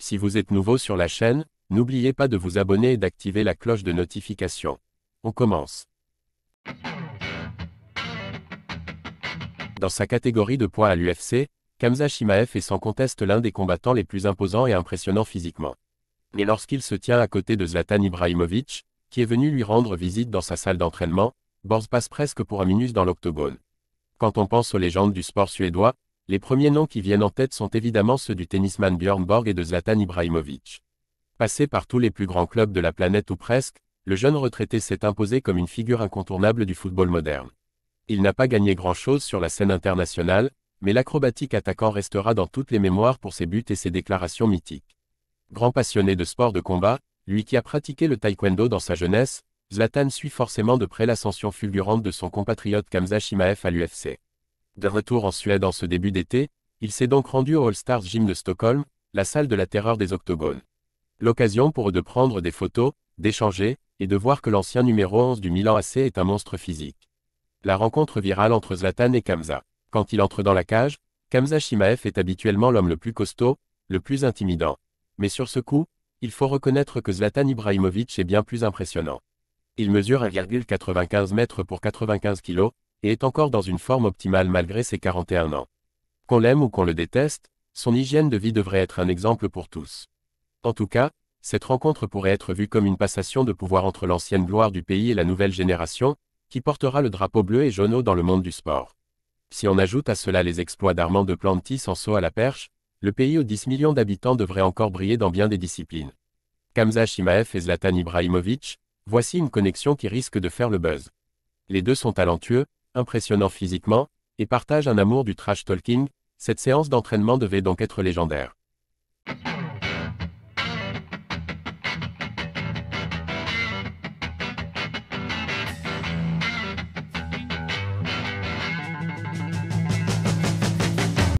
Si vous êtes nouveau sur la chaîne, n'oubliez pas de vous abonner et d'activer la cloche de notification. On commence. Dans sa catégorie de poids à l'UFC, Khamzat Chimaev est sans conteste l'un des combattants les plus imposants et impressionnants physiquement. Mais lorsqu'il se tient à côté de Zlatan Ibrahimović, qui est venu lui rendre visite dans sa salle d'entraînement, Borz passe presque pour un minus dans l'octogone. Quand on pense aux légendes du sport suédois, les premiers noms qui viennent en tête sont évidemment ceux du tennisman Björn Borg et de Zlatan Ibrahimović. Passé par tous les plus grands clubs de la planète ou presque, le jeune retraité s'est imposé comme une figure incontournable du football moderne. Il n'a pas gagné grand-chose sur la scène internationale, mais l'acrobatique attaquant restera dans toutes les mémoires pour ses buts et ses déclarations mythiques. Grand passionné de sport de combat, lui qui a pratiqué le taekwondo dans sa jeunesse, Zlatan suit forcément de près l'ascension fulgurante de son compatriote Khamzat Chimaev à l'UFC. De retour en Suède en ce début d'été, il s'est donc rendu au All Stars Gym de Stockholm, la salle de la terreur des octogones. L'occasion pour eux de prendre des photos, d'échanger, et de voir que l'ancien numéro 11 du Milan AC est un monstre physique. La rencontre virale entre Zlatan et Khamzat. Quand il entre dans la cage, Khamzat Chimaev est habituellement l'homme le plus costaud, le plus intimidant. Mais sur ce coup, il faut reconnaître que Zlatan Ibrahimović est bien plus impressionnant. Il mesure 1,95 m pour 95 kg, et est encore dans une forme optimale malgré ses 41 ans. Qu'on l'aime ou qu'on le déteste, son hygiène de vie devrait être un exemple pour tous. En tout cas, cette rencontre pourrait être vue comme une passation de pouvoir entre l'ancienne gloire du pays et la nouvelle génération, qui portera le drapeau bleu et jaune dans le monde du sport. Si on ajoute à cela les exploits d'Armand Duplantis en saut à la perche, le pays aux 10 millions d'habitants devrait encore briller dans bien des disciplines. Khamzat Chimaev et Zlatan Ibrahimović, voici une connexion qui risque de faire le buzz. Les deux sont talentueux, impressionnants physiquement, et partagent un amour du trash talking. Cette séance d'entraînement devait donc être légendaire.